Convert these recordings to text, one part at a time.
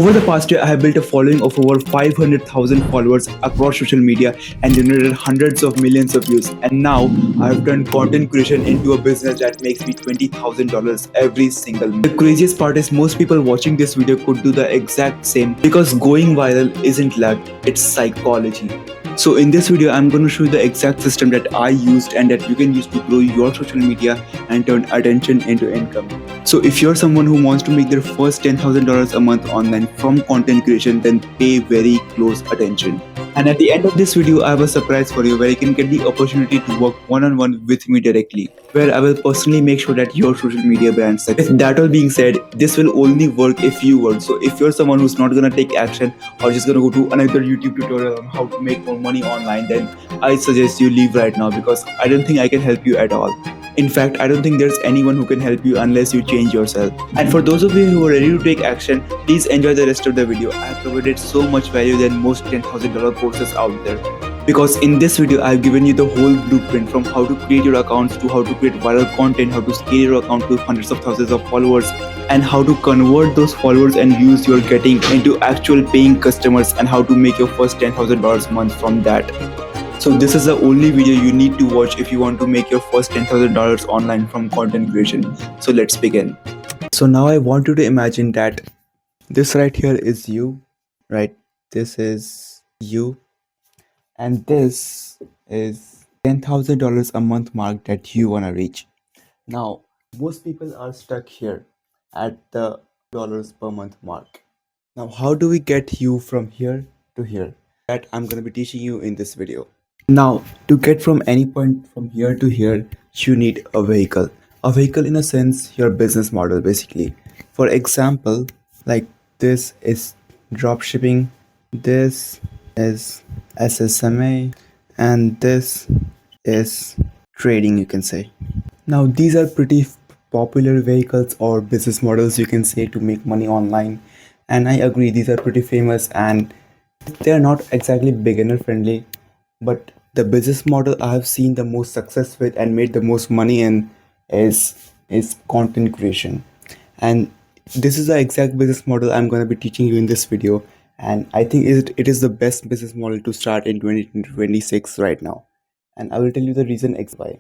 Over the past year, I have built a following of over 500,000 followers across social media and generated hundreds of millions of views. And now I have turned content creation into a business that makes me $20,000 every single month. The craziest part is most people watching this video could do the exact same because going viral isn't luck, it's psychology. So in this video, I'm going to show you the exact system that I used and that you can use to grow your social media and turn attention into income. So if you're someone who wants to make their first $10,000 a month online from content creation, then pay very close attention. And at the end of this video, I have a surprise for you where you can get the opportunity to work one-on-one with me directly, where I will personally make sure that your social media brand succeeds. With that all being said, this will only work if you work. So if you're someone who's not gonna take action or just gonna go to another YouTube tutorial on how to make more money online, then I suggest you leave right now because I don't think I can help you at all. In fact, I don't think there's anyone who can help you unless you change yourself. And for those of you who are ready to take action, please enjoy the rest of the video. I have provided so much value than most $10,000 courses out there. Because in this video, I have given you the whole blueprint from how to create your accounts to how to create viral content, how to scale your account to hundreds of thousands of followers, and how to convert those followers and views you're getting into actual paying customers, and how to make your first $10,000 a month from that. So this is the only video you need to watch if you want to make your first $10,000 online from content creation. So let's begin. So now I want you to imagine that this right here is you, right? This is you, and this is $10,000 a month mark that you want to reach. Now, most people are stuck here at the dollars per month mark. Now, how do we get you from here to here? That I'm going to be teaching you in this video. Now, to get from any point from here to here, you need a vehicle. A vehicle, in a sense, your business model basically. For example, like this is drop shipping, this is SSMA, and this is trading, you can say. Now, these are pretty popular vehicles or business models, you can say, to make money online. And I agree, these are pretty famous and they are not exactly beginner friendly, but the business model I have seen the most success with and made the most money in is content creation. And this is the exact business model I'm going to be teaching you in this video, and I think it is the best business model to start in 2026 right now. And I will tell you the reason why.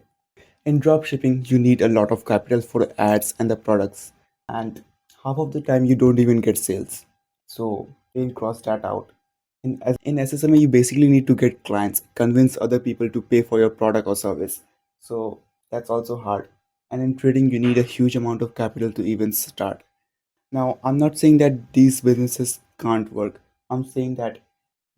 In dropshipping, you need a lot of capital for ads and the products, and half of the time you don't even get sales. So we'll cross that out. In SSMA, you basically need to get clients, convince other people to pay for your product or service. So that's also hard. And in trading, you need a huge amount of capital to even start. Now, I'm not saying that these businesses can't work. I'm saying that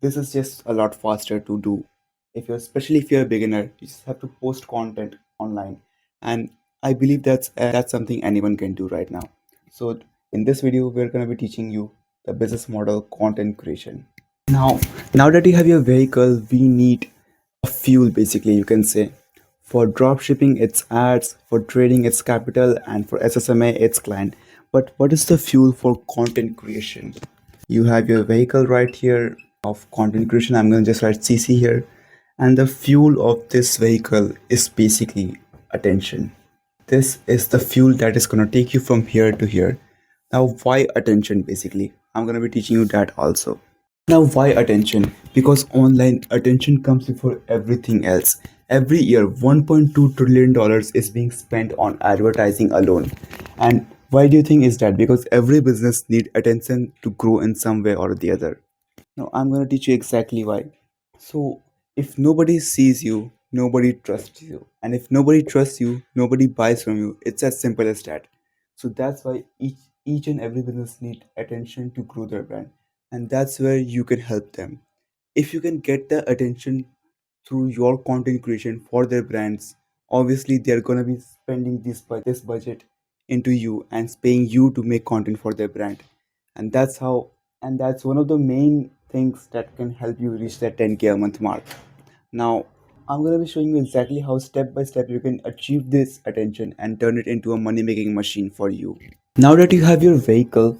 this is just a lot faster to do. Especially if you're a beginner, you just have to post content online. And I believe that's something anyone can do right now. So in this video, we're going to be teaching you the business model content creation. Now that you have your vehicle, we need a fuel basically, you can say. For drop shipping, it's ads, for trading, it's capital, and for SSMA, it's client. But what is the fuel for content creation? You have your vehicle right here of content creation. I'm going to just write CC here. And the fuel of this vehicle is basically attention. This is the fuel that is going to take you from here to here. Now, why attention basically? I'm going to be teaching you that also. Now, why attention? Because online attention comes before everything else. Every year, $1.2 trillion is being spent on advertising alone. And why do you think is that? Because every business needs attention to grow in some way or the other. Now, I'm going to teach you exactly why. So, if nobody sees you, nobody trusts you. And if nobody trusts you, nobody buys from you. It's as simple as that. So that's why each and every business needs attention to grow their brand. And that's where you can help them. If you can get the attention through your content creation for their brands, obviously they're going to be spending this budget into you and paying you to make content for their brand. And that's one of the main things that can help you reach that 10K a month mark. Now, I'm going to be showing you exactly how step by step you can achieve this attention and turn it into a money making machine for you. Now that you have your vehicle,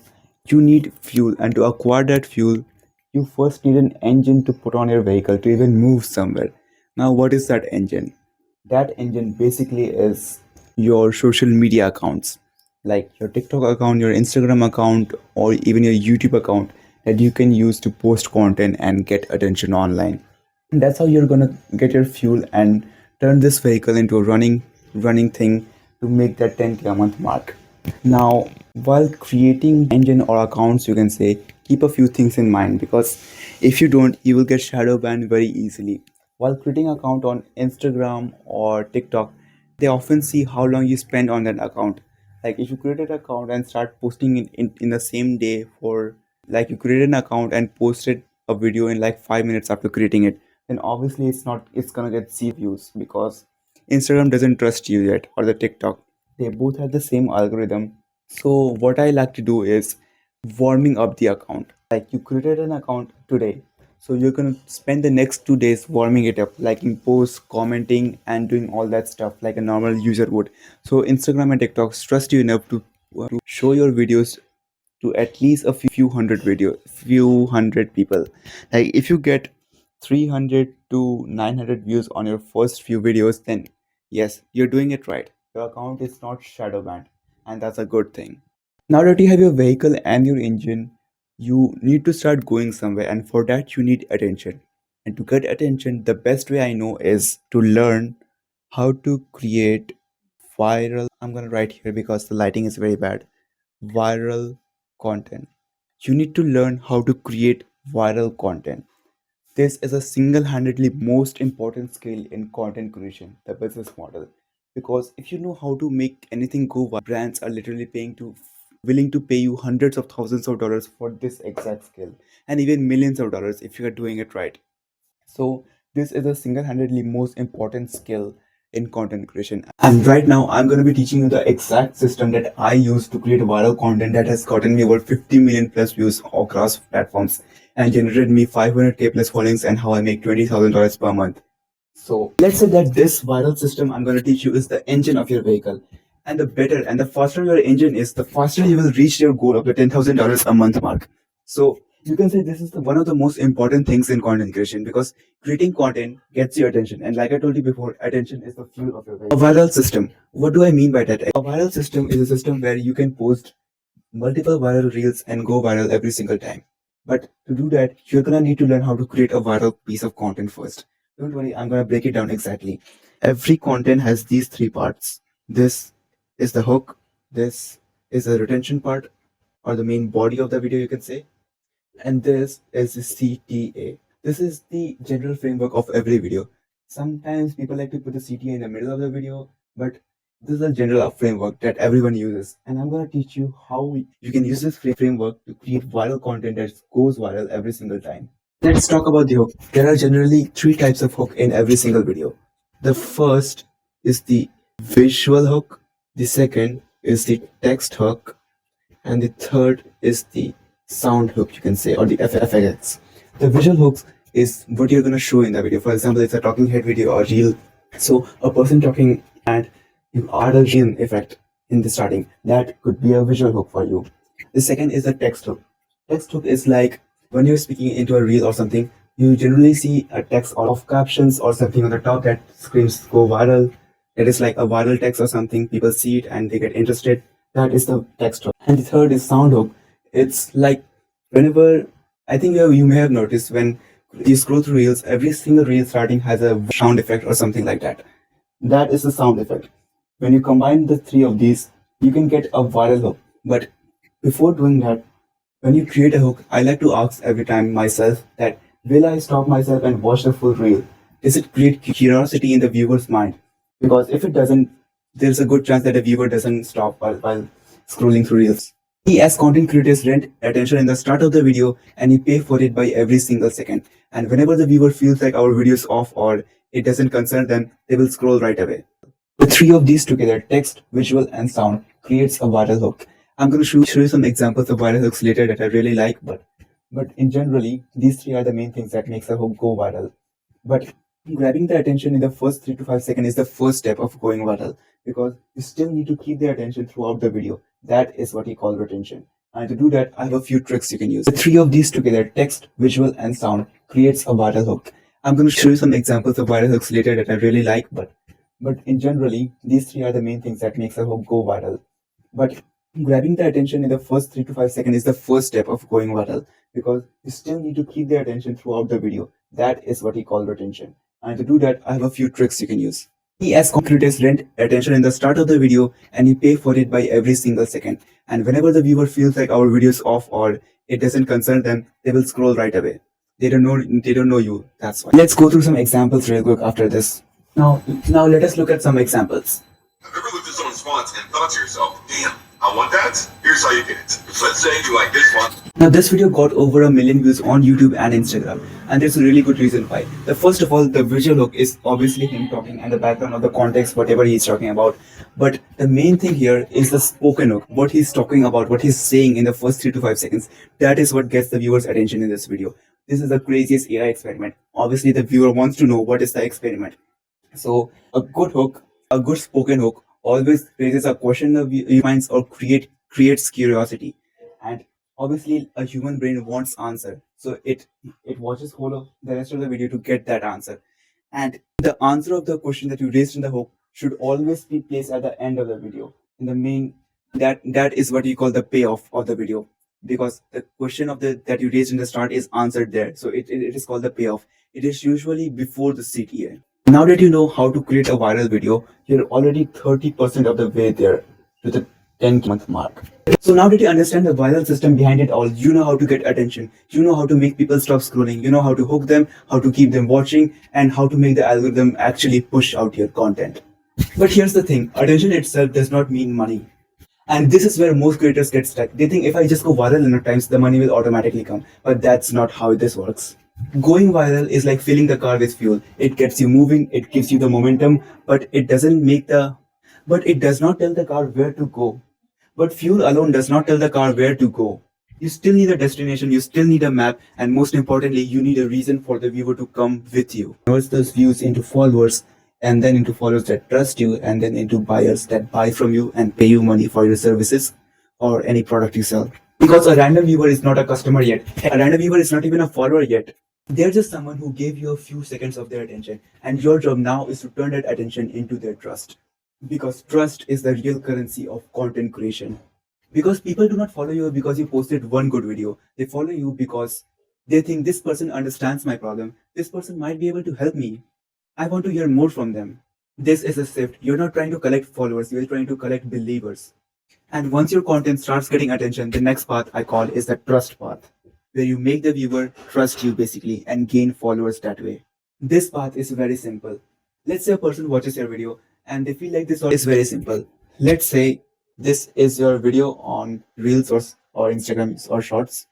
you need fuel, and to acquire that fuel, you first need an engine to put on your vehicle to even move somewhere. Now, what is that engine? That engine basically is your social media accounts. like your TikTok account, your Instagram account, or even your YouTube account that you can use to post content and get attention online. And that's how you're gonna get your fuel and turn this vehicle into a running thing to make that 10K a month mark. Now, while creating engine or accounts, you can say keep a few things in mind, because if you don't, you will get shadow banned very easily. While creating account on Instagram or TikTok, they often see how long you spend on that account. Like if you create an account and start posting in the same day, for like you create an account and posted a video in like 5 minutes after creating it, then obviously it's gonna get zero views, because Instagram doesn't trust you yet, or the TikTok. They both have the same algorithm. So what I like to do is warming up the account. Like you created an account today, so you're gonna spend the next 2 days warming it up, liking posts, commenting, and doing all that stuff like a normal user would. So Instagram and TikTok trust you enough to show your videos to at least a few hundred people. Like if you get 300 to 900 views on your first few videos, then yes, you're doing it right. Your account is not shadow banned, and that's a good thing. Now that you have your vehicle and your engine, you need to start going somewhere, and for that, you need attention. And to get attention, the best way I know is to learn how to create viral. I'm gonna write here because the lighting is very bad. Viral content. You need to learn how to create viral content. This is a single-handedly most important skill in content creation, the business model. Because if you know how to make anything go viral, brands are literally willing to pay you hundreds of thousands of dollars for this exact skill, and even millions of dollars if you are doing it right. So this is a single-handedly most important skill in content creation. And right now I'm going to be teaching you the exact system that I use to create viral content that has gotten me over 50 million plus views across platforms and generated me 500K plus followings, and how I make $20,000 per month. So let's say that this viral system I'm going to teach you is the engine of your vehicle. And the better and the faster your engine is, the faster you will reach your goal of the $10,000 a month mark. So you can say this is one of the most important things in content creation, because creating content gets your attention. And like I told you before, attention is the fuel of your vehicle. A viral system. What do I mean by that? A viral system is a system where you can post multiple viral reels and go viral every single time. But to do that, you're gonna need to learn how to create a viral piece of content first. Don't worry, I'm gonna break it down exactly. Every content has these three parts. This is the hook, this is the retention part, or the main body of the video, you can say, and this is the CTA. This is the general framework of every video. Sometimes people like to put the CTA in the middle of the video, but this is a general framework that everyone uses. And I'm going to teach you how you can use this framework to create viral content that goes viral every single time. Let's talk about the hook. There are generally three types of hook in every single video. The first is the visual hook, the second is the text hook, and the third is the sound hook, you can say, or the FX. The visual hooks is what you're going to show in the video. For example, it's a talking head video or reel, so a person talking and you add a reel effect in the starting. That could be a visual hook for you. The second is the text hook. Text hook is like when you're speaking into a reel or something, you generally see a text of captions or something on the top that screams go viral. It is like a viral text or something. People see it and they get interested. That is the text hook. And the third is sound hook. It's like whenever, I think you may have noticed, when you scroll through reels, every single reel starting has a sound effect or something like that. That is the sound effect. When you combine the three of these, you can get a viral hook. But before doing that, when you create a hook, I like to ask every time myself that will I stop myself and watch the full reel? Does it create curiosity in the viewer's mind? Because if it doesn't, there's a good chance that the viewer doesn't stop while scrolling through reels. We as content creators rent attention in the start of the video and we pay for it by every single second. And whenever the viewer feels like our video is off or it doesn't concern them, they will scroll right away. The three of these together, text, visual, and sound, creates a viral hook. I'm going to show you some examples of viral hooks later that I really like, but in generally, these three are the main things that makes a hook go viral. But grabbing the attention in the first 3 to 5 seconds is the first step of going viral, because you still need to keep their attention throughout the video. That is what we call retention. And to do that, I have a few tricks you can use. The three of these together, text, visual, and sound, creates a viral hook. I'm going to show you some examples of viral hooks later that I really like, but in generally, these three are the main things that makes a hook go viral. But grabbing the attention in the first 3 to 5 seconds is the first step of going viral, because you still need to keep their attention throughout the video. That is what we call retention. And to do that, I have a few tricks you can use. We as content creators rent attention in the start of the video and you pay for it by every single second. And whenever the viewer feels like our video is off or it doesn't concern them, they will scroll right away. They don't know you. That's why. Let's go through some examples real quick after this. Now let us look at some examples. Have you ever looked at someone's fonts and thought to yourself, damn, I want that? Here's how you get it. Let's say you like this font. Now, this video got over 1 million views on YouTube and Instagram, and there's a really good reason why. The first of all, the visual hook is obviously him talking, and the background of the context, whatever he's talking about. But the main thing here is the spoken hook, what he's talking about, what he's saying in the first 3 to 5 seconds. That is what gets the viewer's attention in this video. This is the craziest AI experiment. Obviously, the viewer wants to know what is the experiment. So, a good hook, a good spoken hook, always raises a question of your minds or creates curiosity. And obviously a human brain wants answer, so it watches whole of the rest of the video to get that answer. And the answer of the question that you raised in the hook should always be placed at the end of the video in the main. That is what you call the payoff of the video, because the question of the that you raised in the start is answered there, so it is called the payoff. It is usually before the CTA. Now that you know how to create a viral video, you're already 30% of the way there to the 10-month mark. So now that you understand the viral system behind it all, you know how to get attention, you know how to make people stop scrolling, you know how to hook them, how to keep them watching, and how to make the algorithm actually push out your content. But here's the thing, attention itself does not mean money. And this is where most creators get stuck. They think if I just go viral enough times, the money will automatically come. But that's not how this works. Going viral is like filling the car with fuel. It gets you moving, it gives you the momentum, but it does not tell the car where to go. But fuel alone does not tell the car where to go. You still need a destination, you still need a map, and most importantly, you need a reason for the viewer to come with you. Converts those views into followers, and then into followers that trust you, and then into buyers that buy from you and pay you money for your services or any product you sell. Because a random viewer is not a customer yet. A random viewer is not even a follower yet. They're just someone who gave you a few seconds of their attention, and your job now is to turn that attention into their trust. Because trust is the real currency of content creation. Because people do not follow you because you posted one good video. They follow you because they think this person understands my problem. This person might be able to help me. I want to hear more from them. This is a shift. You're not trying to collect followers, you're trying to collect believers. And once your content starts getting attention, the next path I call is the trust path, where you make the viewer trust you basically and gain followers that way. This path is very simple. Let's say a person watches your video and they feel like this is very simple. Let's say this is your video on Reels or Instagram or Shorts,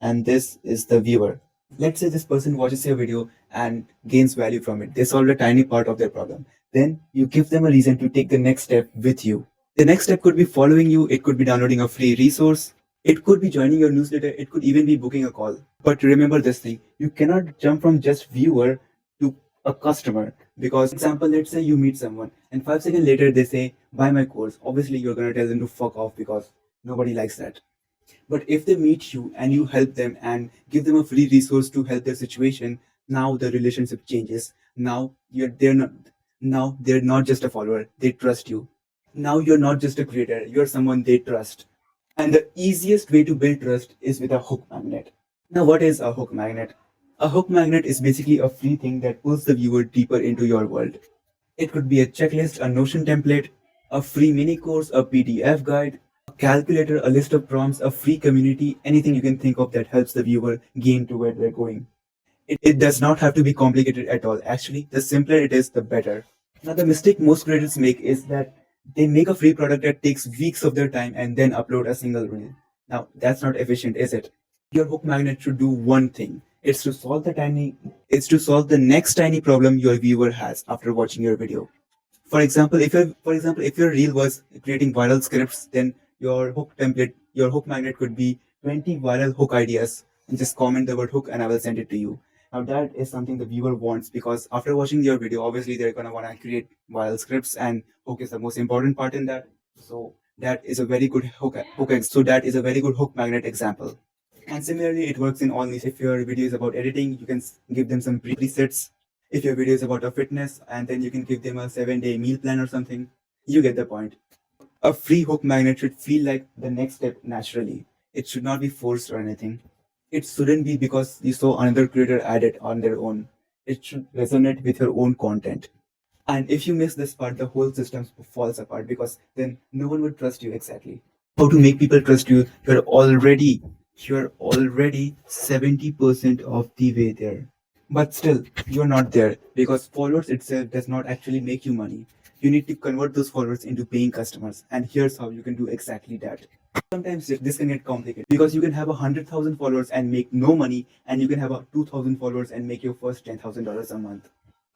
and this is the viewer. Let's say this person watches your video and gains value from it. They solve a tiny part of their problem. Then you give them a reason to take the next step with you. The next step could be following you, it could be downloading a free resource, it could be joining your newsletter, it could even be booking a call. But remember this thing, you cannot jump from just viewer to a customer. Because, for example, let's say you meet someone and 5 seconds later they say, buy my course. Obviously, you're going to tell them to fuck off because nobody likes that. But if they meet you and you help them and give them a free resource to help their situation, now the relationship changes. Now they're not just a follower, they trust you. Now you're not just a creator, you're someone they trust. And the easiest way to build trust is with a hook magnet. Now, what is a hook magnet? A hook magnet is basically a free thing that pulls the viewer deeper into your world. It could be a checklist, a Notion template, a free mini course, a PDF guide, a calculator, a list of prompts, a free community, anything you can think of that helps the viewer gain to where they're going. It does not have to be complicated at all. Actually, the simpler it is, the better. Now, the mistake most creators make is that they make a free product that takes weeks of their time and then upload a single reel. Now, that's not efficient, is it? Your hook magnet should do one thing. It's to solve the next tiny problem your viewer has after watching your video. For example, if your reel was creating viral scripts, then your hook magnet could be 20 viral hook ideas, and just comment the word hook and I will send it to you. Now that is something the viewer wants, because after watching your video, obviously they're gonna wanna create viral scripts, and hook is the most important part in that. So that is a very good that is a very good hook magnet example. And similarly, it works in all niches. If your video is about editing, you can give them some presets. If your video is about a fitness, and then you can give them a 7-day meal plan or something. You get the point. A free hook magnet should feel like the next step naturally. It should not be forced or anything. It shouldn't be because you saw another creator add it on their own. It should resonate with your own content. And if you miss this part, the whole system falls apart because then no one would trust you exactly. How to make people trust you? You're already 70% of the way there. But still, you're not there because followers itself does not actually make you money. You need to convert those followers into paying customers, and here's how you can do exactly that. Sometimes this can get complicated because you can have 100,000 followers and make no money, and you can have 2,000 followers and make your first $10,000 a month.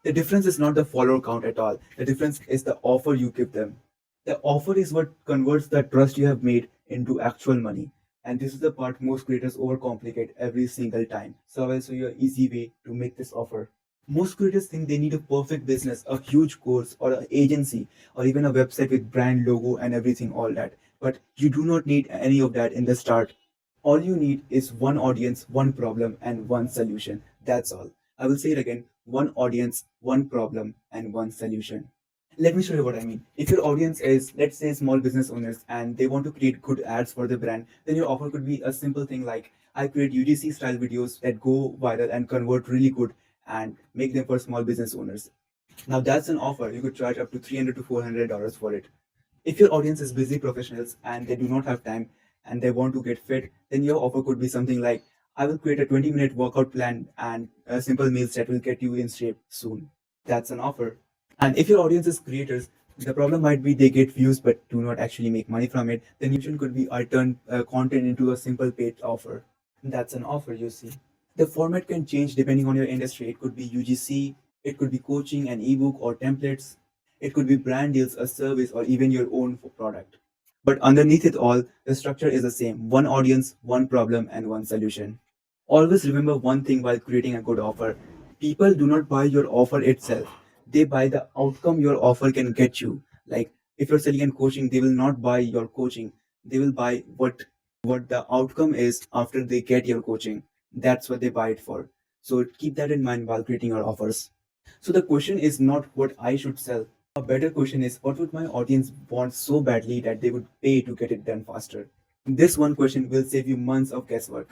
The difference is not the follower count at all. The difference is the offer you give them. The offer is what converts the trust you have made into actual money. And this is the part most creators overcomplicate every single time. So I will show you an easy way to make this offer. Most creators think they need a perfect business, a huge course, or an agency, or even a website with brand logo and everything, all that. But you do not need any of that in the start. All you need is one audience, one problem, and one solution. That's all. I will say it again: one audience, one problem, and one solution. Let me show you what I mean. If your audience is, let's say, small business owners and they want to create good ads for the brand, then your offer could be a simple thing like I create UGC style videos that go viral and convert really good and make them for small business owners. Now that's an offer. You could charge up to $300 to $400 for it. If your audience is busy professionals and they do not have time and they want to get fit, then your offer could be something like I will create a 20-minute workout plan and simple meals that will get you in shape soon. That's an offer. And if your audience is creators, the problem might be they get views but do not actually make money from it. Then your solution could be I turn content into a simple paid offer. That's an offer, you see. The format can change depending on your industry. It could be UGC, it could be coaching, an ebook, or templates. It could be brand deals, a service, or even your own product. But underneath it all, the structure is the same: one audience, one problem, and one solution. Always remember one thing while creating a good offer: people do not buy your offer itself, they buy the outcome your offer can get you. Like if you're selling and coaching, they will not buy your coaching, they will buy what the outcome is after they get your coaching. That's what they buy it for. So keep that in mind while creating your offers. So the question is not what I should sell. A better question is what would my audience want so badly that they would pay to get it done faster? This one question will save you months of guesswork.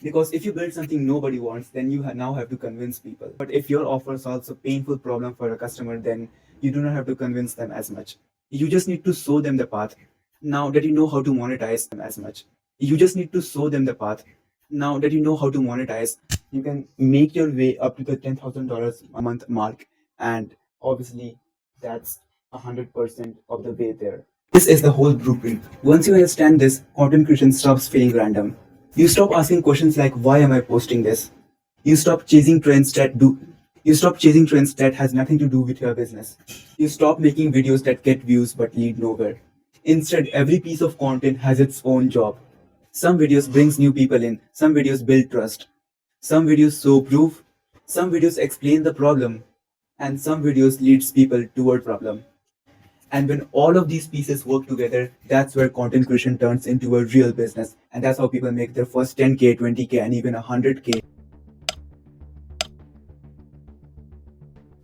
Because if you build something nobody wants, then you now have to convince people. But if your offer solves a painful problem for a customer, then you do not have to convince them as much. You just need to show them the path. Now that you know how to monetize them as much. You just need to show them the path. Now that you know how to monetize, you can make your way up to the $10,000 a month mark. And obviously, that's 100% of the way there. This is the whole blueprint. Once you understand this, content creation stops feeling random. You stop asking questions like why am I posting this? You stop chasing trends that do you stop chasing trends that has nothing to do with your business. You stop making videos that get views but lead nowhere. Instead, every piece of content has its own job. Some videos brings new people in, some videos build trust, some videos show proof, some videos explain the problem, and some videos leads people toward problem. And when all of these pieces work together, that's where content creation turns into a real business. And that's how people make their first 10K, 20K, and even 100K.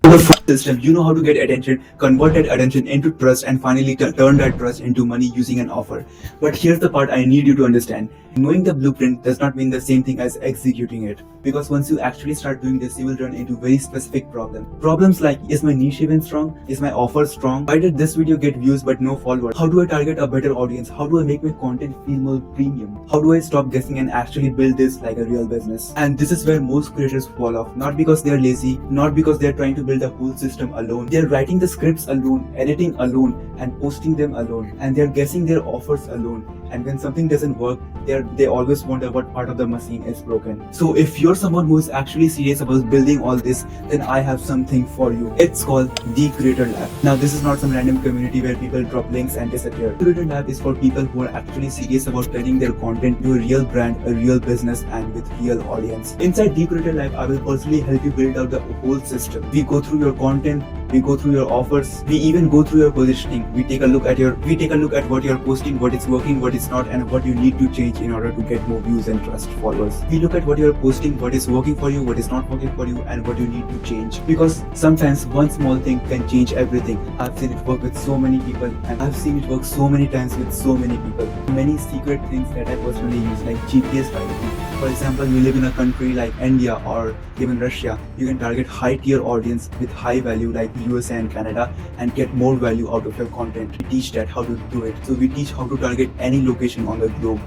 The full system, you know how to get attention, convert that attention into trust, and finally turn that trust into money using an offer. But here's the part I need you to understand: knowing the blueprint does not mean the same thing as executing it. Because once you actually start doing this, you will run into very specific problems. Problems like, is my niche even strong? Is my offer strong? Why did this video get views but no followers? How do I target a better audience? How do I make my content feel more premium? How do I stop guessing and actually build this like a real business? And this is where most creators fall off. Not because they're lazy, not because they're trying to build a whole system alone. They're writing the scripts alone, editing alone, and posting them alone. And they're guessing their offers alone. And when something doesn't work, they always wonder what part of the machine is broken. So if you're someone who is actually serious about building all this, then I have something for you. It's called The Creator Lab. Now this is not some random community where people drop links and disappear. The Creator Lab is for people who are actually serious about turning their content to a real brand, a real business, and with real audience. Inside The Creator Lab, I will personally help you build out the whole system. We go through your content, we go through your offers, we even go through your positioning. We take a look at what you're posting, what is working, what is not, and what you need to change in order to get more views and trust followers. We look at what you're posting, what is working for you, what is not working for you, and what you need to change. Because sometimes one small thing can change everything. I've seen it work with so many people, and I've seen it work so many times with so many people. Many secret things that I personally use, like GPS targeting. For example, you live in a country like India or even Russia, you can target high tier audience with high value like USA and Canada and get more value out of your content. We teach that how to do it. So we teach how to target any location on the globe,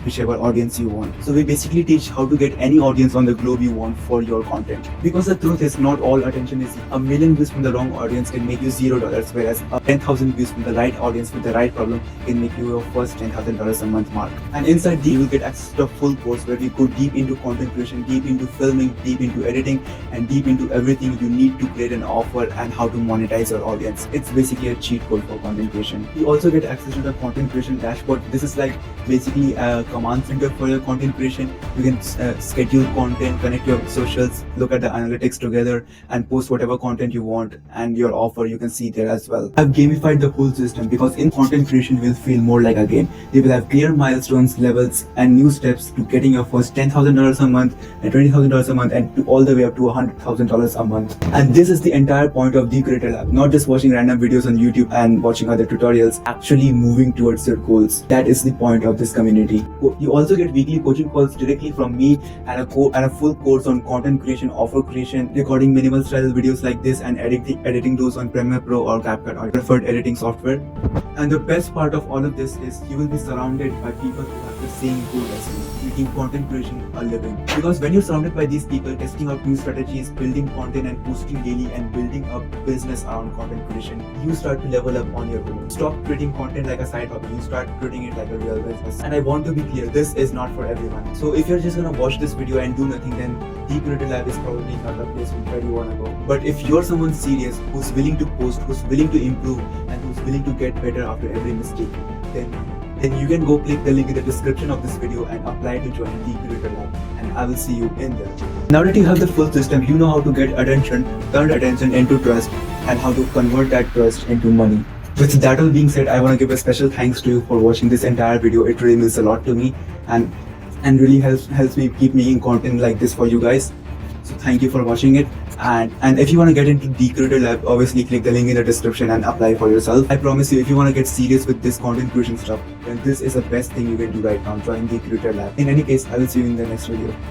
whichever audience you want. So we basically teach how to get any audience on the globe you want for your content. Because the truth is, not all attention is. A million views from the wrong audience can make you $0, whereas 10,000 views from the right audience with the right problem can make you your first $10,000 a month mark. And inside you will get access to a full course where we go deep into content creation, deep into filming, deep into editing, and deep into everything you need to create an offer and how to monetize your audience. It's basically a cheat code for content creation. You also get access to the content creation dashboard. This is like basically a command center for your content creation. You can schedule content, connect your socials, look at the analytics together, and post whatever content you want, and your offer you can see there as well. I've gamified the whole system because in content creation will feel more like a game. They will have clear milestones, levels, and new steps to getting your first $10,000 a month and $20,000 a month and to all the way up to $100,000 a month. And this is the entire point of the Creator Lab. Not just watching random videos on YouTube and watching other tutorials, actually moving towards your goals. That is the point of this community. You also get weekly coaching calls directly from me and a full course on content creation, offer creation, recording minimal style videos like this and editing those on Premiere Pro or CapCut or your preferred editing software. And the best part of all of this is you will be surrounded by people who have the same goal as you, making content creation a living. Because when you're surrounded by these people testing out new strategies, building content and posting daily and building a business around content creation, you start to level up on your own. Stop treating content like a side hobby, you start treating it like a real business. And I want to be clear, this is not for everyone. So if you're just gonna watch this video and do nothing, then the Creator Lab is probably not the place where you wanna go. But if you're someone serious, who's willing to post, who's willing to improve, and who's willing to get better after every mistake, then you can go click the link in the description of this video and apply to join the Creator Lab, and I will see you in there. Now that you have the full system, you know how to get attention, turn attention into trust, and how to convert that trust into money. With that all being said, I want to give a special thanks to you for watching this entire video. It really means a lot to me and really helps me keep making content like this for you guys. So thank you for watching it. And if you want to get into the Creator Lab, obviously click the link in the description and apply for yourself. I promise you, if you want to get serious with this content creation stuff, then this is the best thing you can do right now. Join the Creator Lab. In any case, I will see you in the next video.